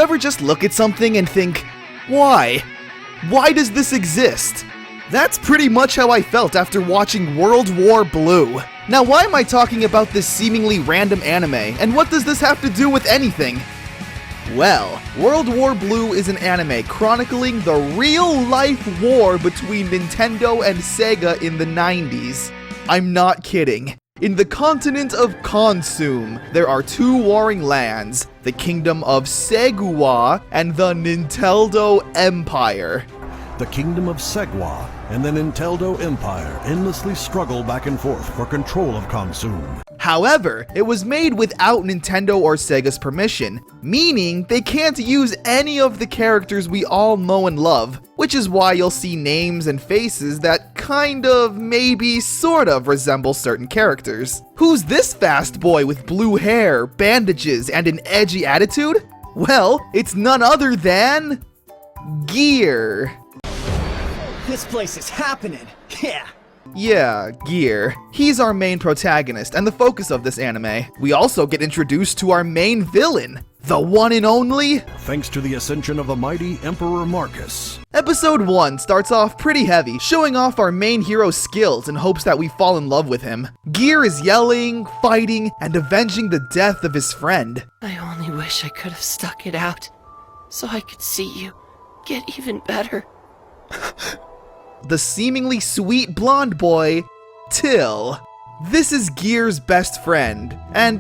ever just look at something and think, why? Why does this exist? That's pretty much how I felt after watching World War Blue. Now, why am I talking about this seemingly random anime, and what does this have to do with anything? Well, World War Blue is an anime chronicling the real-life war between Nintendo and Sega in the 90s. I'm not kidding. In the continent of Consum, there are two warring lands, the Kingdom of Segua and the Nintendo Empire. The Kingdom of Segua and the Nintendo Empire endlessly struggle back and forth for control of Consum. However, it was made without Nintendo or Sega's permission, meaning they can't use any of the characters we all know and love, which is why you'll see names and faces that kind of, maybe, sort of resemble certain characters. Who's this fast boy with blue hair, bandages, and an edgy attitude? Well, it's none other than... Gear. This place is happening, yeah! Yeah, Gear. He's our main protagonist and the focus of this anime. We also get introduced to our main villain, the one and only... Thanks to the ascension of the mighty Emperor Marcus. Episode 1 starts off pretty heavy, showing off our main hero's skills in hopes that we fall in love with him. Gear is yelling, fighting, and avenging the death of his friend. I only wish I could have stuck it out, so I could see you get even better. The seemingly sweet blonde boy, Till. This is Gear's best friend, and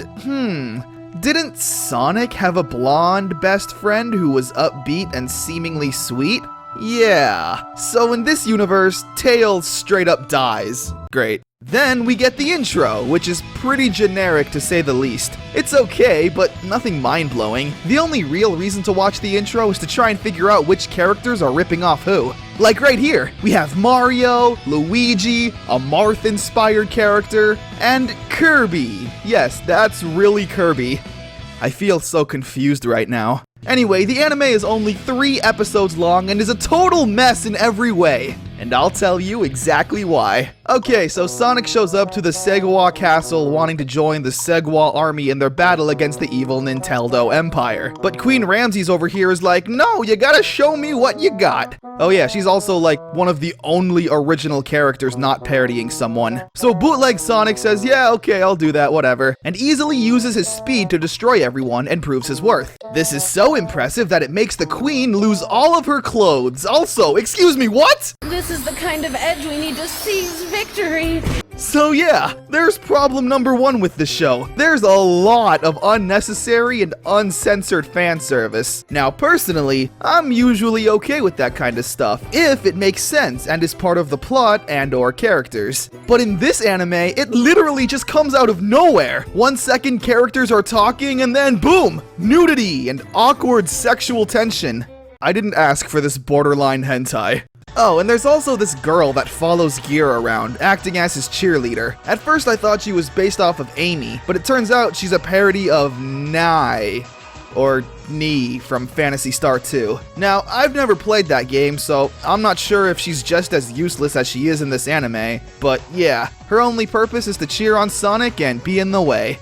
didn't Sonic have a blonde best friend who was upbeat and seemingly sweet? Yeah, so in this universe, Tails straight up dies. Great. Then we get the intro, which is pretty generic to say the least. It's okay, but nothing mind-blowing. The only real reason to watch the intro is to try and figure out which characters are ripping off who. Like right here, we have Mario, Luigi, a Marth-inspired character, and Kirby. Yes, that's really Kirby. I feel so confused right now. Anyway, the anime is only 3 episodes long and is a total mess in every way. And I'll tell you exactly why. Okay, so Sonic shows up to the Segua castle wanting to join the Segua army in their battle against the evil Nintendo Empire. But Queen Ramses over here is like, no, you gotta show me what you got. Oh yeah, she's also like one of the only original characters not parodying someone. So Bootleg Sonic says, yeah, okay, I'll do that, whatever, and easily uses his speed to destroy everyone and proves his worth. This is so impressive that it makes the Queen lose all of her clothes. Also, excuse me, what? This is the kind of edge we need to seize victory. So yeah, there's problem number 1 with the show. There's a lot of unnecessary and uncensored fan service. Now personally, I'm usually okay with that kind of stuff, if it makes sense and is part of the plot and or characters. But in this anime, it literally just comes out of nowhere. 1 second characters are talking and then boom, nudity and awkward sexual tension. I didn't ask for this borderline hentai. Oh, and there's also this girl that follows Gear around, acting as his cheerleader. At first I thought she was based off of Amy, but it turns out she's a parody of Nai, or Ni from Phantasy Star 2. Now, I've never played that game, so I'm not sure if she's just as useless as she is in this anime, but yeah, her only purpose is to cheer on Sonic and be in the way.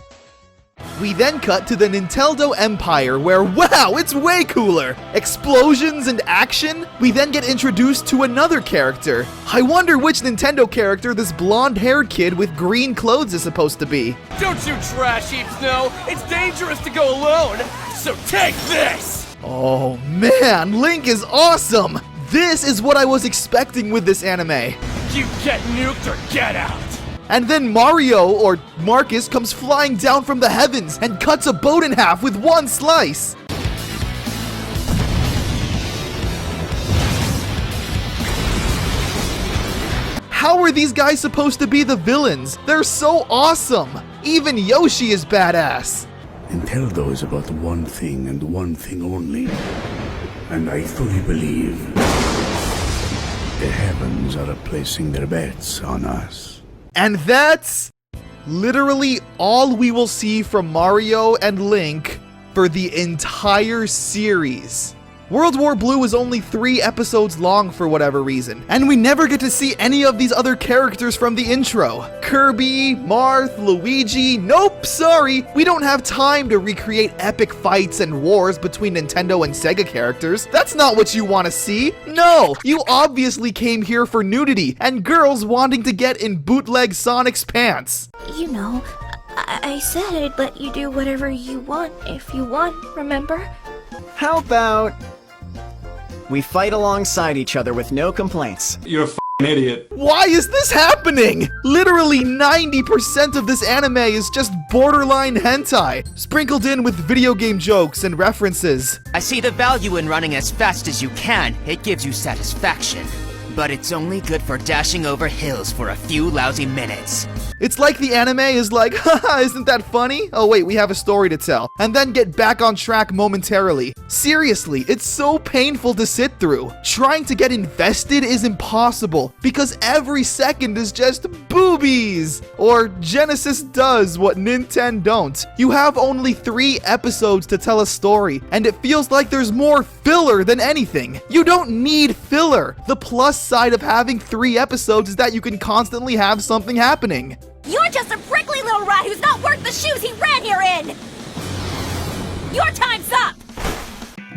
We then cut to the Nintendo Empire where, wow, it's way cooler! Explosions and action? We then get introduced to another character. I wonder which Nintendo character this blonde-haired kid with green clothes is supposed to be. Don't you trash heaps know? It's dangerous to go alone, so take this! Oh man, Link is awesome! This is what I was expecting with this anime. You get nuked or get out! And then Mario, or Marcus, comes flying down from the heavens and cuts a boat in half with 1 slice. How are these guys supposed to be the villains? They're so awesome! Even Yoshi is badass! Nintendo is about one thing and one thing only. And I fully believe the heavens are placing their bets on us. And that's literally all we will see from Mario and Link for the entire series. World War Blue is only 3 episodes long for whatever reason, and we never get to see any of these other characters from the intro. Kirby, Marth, Luigi, nope, sorry. We don't have time to recreate epic fights and wars between Nintendo and Sega characters. That's not what you want to see. No, you obviously came here for nudity and girls wanting to get in bootleg Sonic's pants. You know, I said I'd let you do whatever you want if you want, remember? How about we fight alongside each other with no complaints? You're a f***ing idiot. Why is this happening? Literally 90% of this anime is just borderline hentai, sprinkled in with video game jokes and references. I see the value in running as fast as you can. It gives you satisfaction. But it's only good for dashing over hills for a few lousy minutes. It's like the anime is like, haha, isn't that funny? Oh wait, we have a story to tell. And then get back on track momentarily. Seriously, it's so painful to sit through. Trying to get invested is impossible because every second is just boobies. Or Genesis does what Nintendo don't. You have only 3 episodes to tell a story, and it feels like there's more filler than anything. You don't need filler. The plus side of having 3 episodes is that you can constantly have something happening. You're just a prickly little rat who's not worth the shoes he ran here in! Your time's up!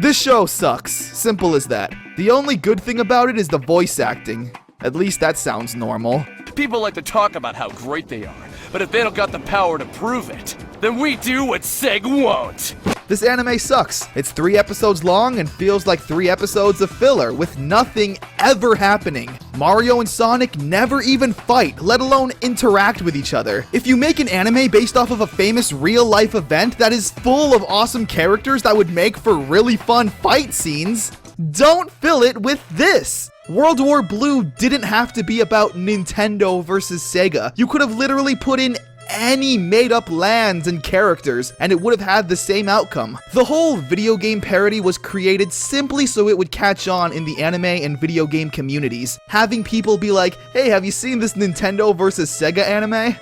This show sucks. Simple as that. The only good thing about it is the voice acting. At least that sounds normal. People like to talk about how great they are, but if they don't got the power to prove it, then we do what Seg won't. This anime sucks. It's 3 episodes long and feels like 3 episodes of filler with nothing ever happening. Mario and Sonic never even fight, let alone interact with each other. If you make an anime based off of a famous real-life event that is full of awesome characters that would make for really fun fight scenes, don't fill it with this. World War Blue didn't have to be about Nintendo versus Sega. You could have literally put in any made-up lands and characters, and it would have had the same outcome. The whole video game parody was created simply so it would catch on in the anime and video game communities, having people be like, hey, have you seen this Nintendo versus Sega anime?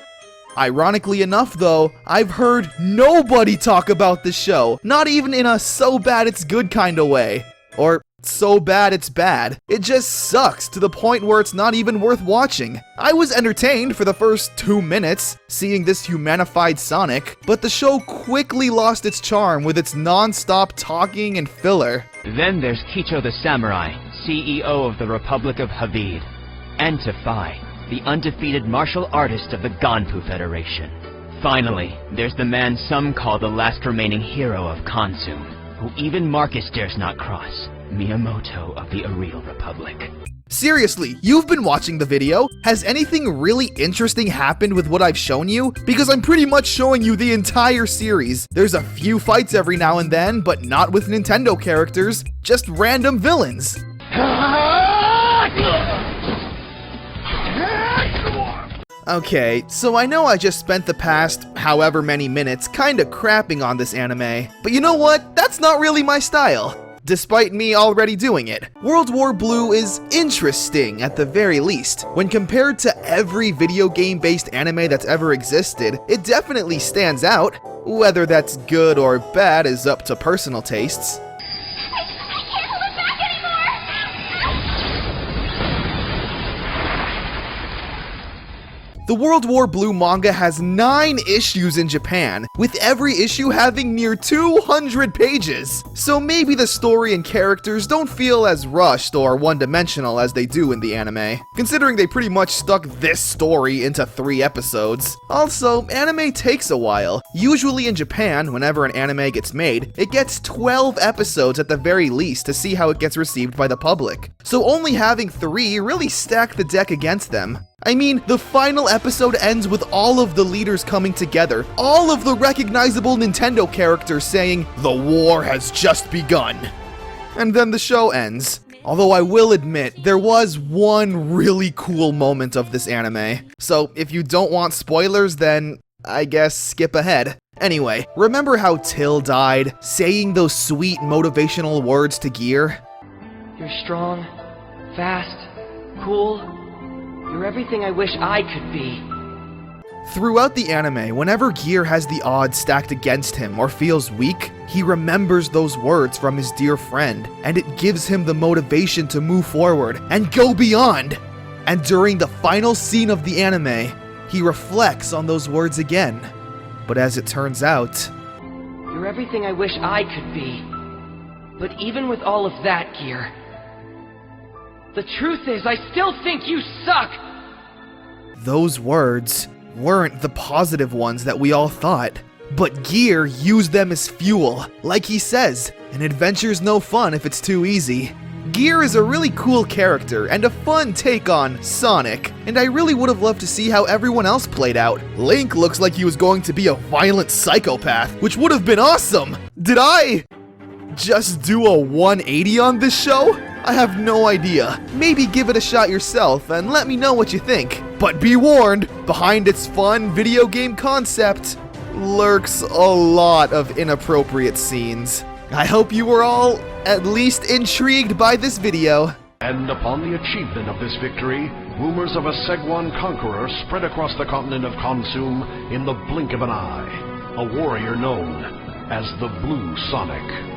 Ironically enough though, I've heard nobody talk about this show, not even in a so bad it's good kind of way. Or so bad it's bad. It just sucks to the point where it's not even worth watching. I was entertained for the first 2 minutes, seeing this humanified Sonic, but the show quickly lost its charm with its non-stop talking and filler. Then there's Kicho the Samurai, CEO of the Republic of Havid. And Tafai, the undefeated martial artist of the Ganpu Federation. Finally, there's the man some call the last remaining hero of Konsum, who even Marcus dares not cross, Miyamoto of the Ariel Republic. Seriously, you've been watching the video. Has anything really interesting happened with what I've shown you? Because I'm pretty much showing you the entire series. There's a few fights every now and then, but not with Nintendo characters, just random villains. Okay, so I know I just spent the past however many minutes kinda crapping on this anime, but you know what? That's not really my style. Despite me already doing it. World War Blue is interesting at the very least. When compared to every video game-based anime that's ever existed, it definitely stands out. Whether that's good or bad is up to personal tastes. The World War Blue manga has 9 issues in Japan, with every issue having near 200 pages. So maybe the story and characters don't feel as rushed or one-dimensional as they do in the anime, considering they pretty much stuck this story into 3 episodes. Also, anime takes a while. Usually in Japan, whenever an anime gets made, it gets 12 episodes at the very least to see how it gets received by the public. So only having 3 really stacked the deck against them. I mean, the final episode ends with all of the leaders coming together, all of the recognizable Nintendo characters saying, "The war has just begun." And then the show ends. Although I will admit, there was one really cool moment of this anime. So if you don't want spoilers, then I guess skip ahead. Anyway, remember how Till died, saying those sweet motivational words to Gear? You're strong, fast, cool. You're everything I wish I could be. Throughout the anime, whenever Gear has the odds stacked against him or feels weak, he remembers those words from his dear friend, and it gives him the motivation to move forward and go beyond. And during the final scene of the anime, he reflects on those words again. But as it turns out, You're everything I wish I could be. But even with all of that, Gear, the truth is, I still think you suck! those words weren't the positive ones that we all thought. But Gear used them as fuel. Like he says, an adventure's no fun if it's too easy. Gear is a really cool character and a fun take on Sonic, and I really would have loved to see how everyone else played out. Link looks like he was going to be a violent psychopath, which would have been awesome! Did I just do a 180 on this show? I have no idea. Maybe give it a shot yourself and let me know what you think. But be warned, behind its fun video game concept lurks a lot of inappropriate scenes. I hope you were all at least intrigued by this video. And upon the achievement of this victory, rumors of a Segwan conqueror spread across the continent of Khonsum in the blink of an eye. A warrior known as the Blue Sonic.